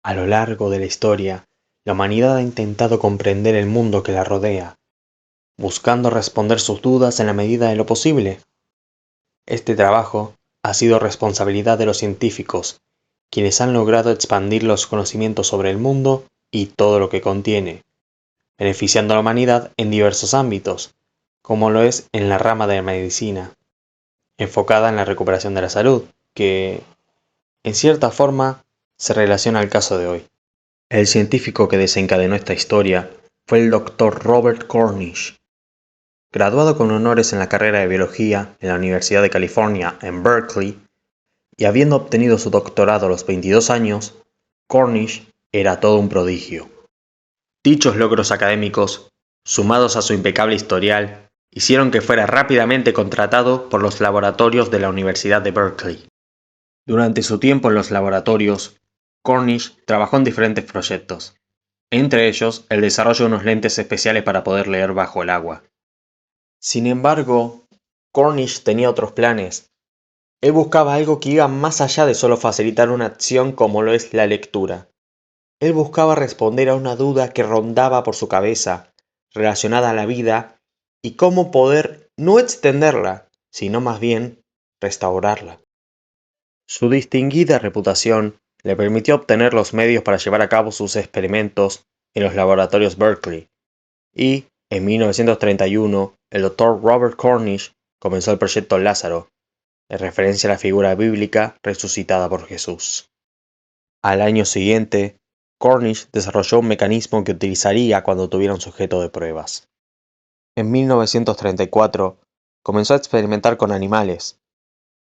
A lo largo de la historia, la humanidad ha intentado comprender el mundo que la rodea, buscando responder sus dudas en la medida de lo posible. Este trabajo ha sido responsabilidad de los científicos, quienes han logrado expandir los conocimientos sobre el mundo y todo lo que contiene, beneficiando a la humanidad en diversos ámbitos, como lo es en la rama de la medicina, enfocada en la recuperación de la salud, que, en cierta forma, se relaciona al caso de hoy. El científico que desencadenó esta historia fue el Dr. Robert Cornish. Graduado con honores en la carrera de biología en la Universidad de California en Berkeley, y habiendo obtenido su doctorado a los 22 años, Cornish era todo un prodigio. Dichos logros académicos, sumados a su impecable historial, hicieron que fuera rápidamente contratado por los laboratorios de la Universidad de Berkeley. Durante su tiempo en los laboratorios, Cornish trabajó en diferentes proyectos, entre ellos el desarrollo de unos lentes especiales para poder leer bajo el agua. Sin embargo, Cornish tenía otros planes. Él buscaba algo que iba más allá de solo facilitar una acción como lo es la lectura. Él buscaba responder a una duda que rondaba por su cabeza, relacionada a la vida, y cómo poder no extenderla, sino más bien restaurarla. Su distinguida reputación le permitió obtener los medios para llevar a cabo sus experimentos en los laboratorios Berkeley, y, en 1931, el Dr. Robert Cornish comenzó el proyecto Lázaro, en referencia a la figura bíblica resucitada por Jesús. Al año siguiente, Cornish desarrolló un mecanismo que utilizaría cuando tuviera un sujeto de pruebas. En 1934, comenzó a experimentar con animales.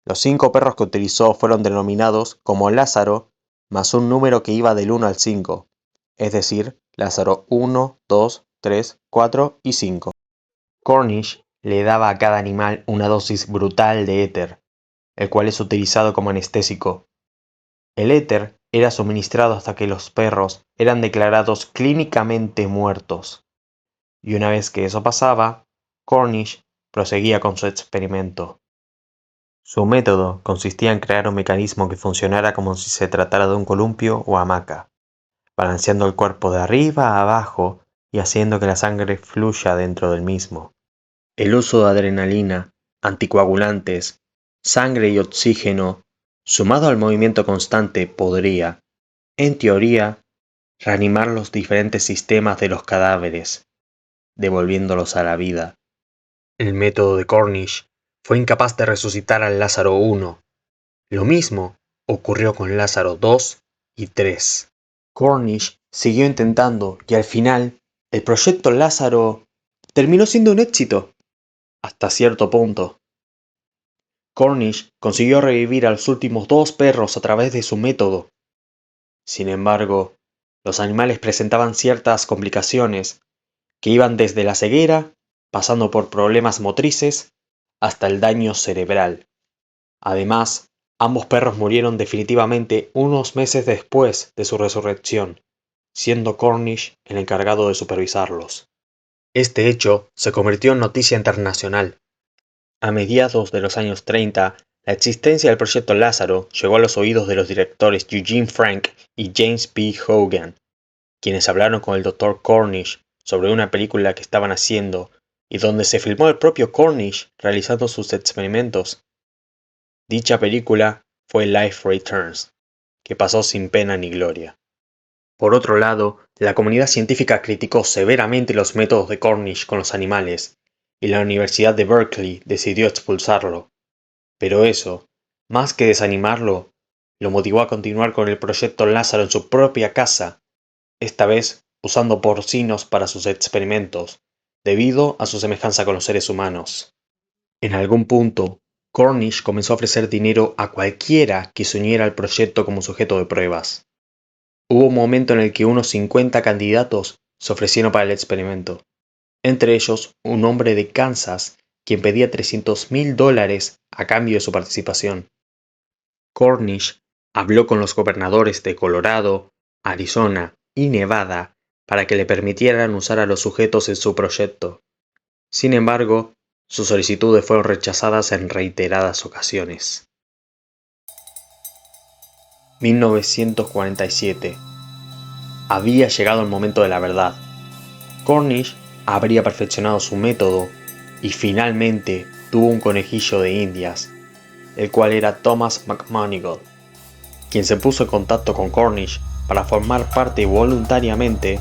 Los 5 perros que utilizó fueron denominados como Lázaro, más un número que iba del 1 al 5, es decir, Lázaro 1, 2, 3, 4 y 5. Cornish le daba a cada animal una dosis brutal de éter, el cual es utilizado como anestésico. El éter era suministrado hasta que los perros eran declarados clínicamente muertos. Y una vez que eso pasaba, Cornish proseguía con su experimento. Su método consistía en crear un mecanismo que funcionara como si se tratara de un columpio o hamaca, balanceando el cuerpo de arriba a abajo y haciendo que la sangre fluya dentro del mismo. El uso de adrenalina, anticoagulantes, sangre y oxígeno, sumado al movimiento constante, podría, en teoría, reanimar los diferentes sistemas de los cadáveres, devolviéndolos a la vida. El método de Cornish fue incapaz de resucitar al Lázaro 1. Lo mismo ocurrió con Lázaro 2 y 3. Cornish siguió intentando y al final, el proyecto Lázaro terminó siendo un éxito, hasta cierto punto. Cornish consiguió revivir a los últimos 2 perros a través de su método. Sin embargo, los animales presentaban ciertas complicaciones que iban desde la ceguera, pasando por problemas motrices, hasta el daño cerebral. Además, ambos perros murieron definitivamente unos meses después de su resurrección, siendo Cornish el encargado de supervisarlos. Este hecho se convirtió en noticia internacional. A mediados de los años 30, la existencia del proyecto Lázaro llegó a los oídos de los directores Eugene Frank y James P. Hogan, quienes hablaron con el Dr. Cornish sobre una película que estaban haciendo y donde se filmó el propio Cornish realizando sus experimentos. Dicha película fue Life Returns, que pasó sin pena ni gloria. Por otro lado, la comunidad científica criticó severamente los métodos de Cornish con los animales, y la Universidad de Berkeley decidió expulsarlo. Pero eso, más que desanimarlo, lo motivó a continuar con el proyecto Lázaro en su propia casa, esta vez usando porcinos para sus experimentos, debido a su semejanza con los seres humanos. En algún punto, Cornish comenzó a ofrecer dinero a cualquiera que se uniera al proyecto como sujeto de pruebas. Hubo un momento en el que unos 50 candidatos se ofrecieron para el experimento, entre ellos un hombre de Kansas quien pedía $300,000 a cambio de su participación. Cornish habló con los gobernadores de Colorado, Arizona y Nevada para que le permitieran usar a los sujetos en su proyecto. Sin embargo, sus solicitudes fueron rechazadas en reiteradas ocasiones. 1947. había llegado el momento de la verdad. Cornish habría perfeccionado su método y finalmente tuvo un conejillo de indias, el cual era Thomas McMonagall, quien se puso en contacto con Cornish para formar parte voluntariamente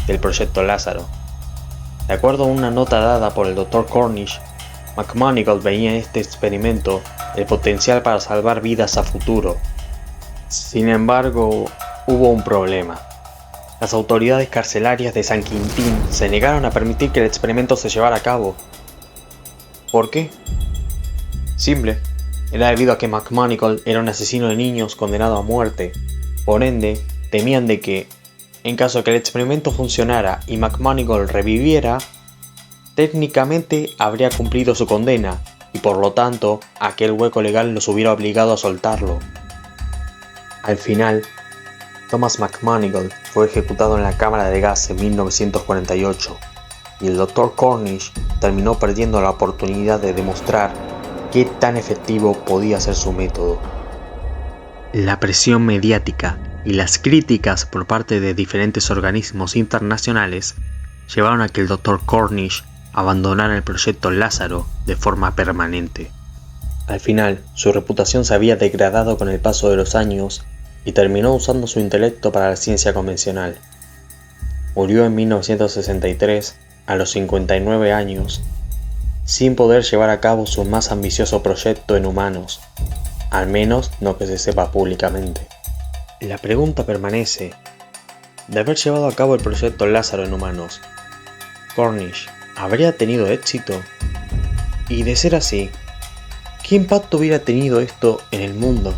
del proyecto Lázaro. De acuerdo a una nota dada por el Dr. Cornish, McMonagall veía en este experimento el potencial para salvar vidas a futuro. Sin embargo, hubo un problema. Las autoridades carcelarias de San Quintín se negaron a permitir que el experimento se llevara a cabo. ¿Por qué? Simple. Era debido a que McMonagall era un asesino de niños condenado a muerte. Por ende, temían de que, en caso de que el experimento funcionara y McMonagall reviviera, técnicamente habría cumplido su condena y por lo tanto aquel hueco legal los hubiera obligado a soltarlo. Al final, Thomas McMonagall fue ejecutado en la cámara de gas en 1948 y el Dr. Cornish terminó perdiendo la oportunidad de demostrar qué tan efectivo podía ser su método. La presión mediática y las críticas por parte de diferentes organismos internacionales llevaron a que el Dr. Cornish abandonara el proyecto Lázaro de forma permanente. Al final, su reputación se había degradado con el paso de los años y terminó usando su intelecto para la ciencia convencional. Murió en 1963 a los 59 años, sin poder llevar a cabo su más ambicioso proyecto en humanos, al menos no que se sepa públicamente. La pregunta permanece: de haber llevado a cabo el proyecto Lázaro en humanos, ¿Cornish habría tenido éxito? Y de ser así, ¿qué impacto hubiera tenido esto en el mundo?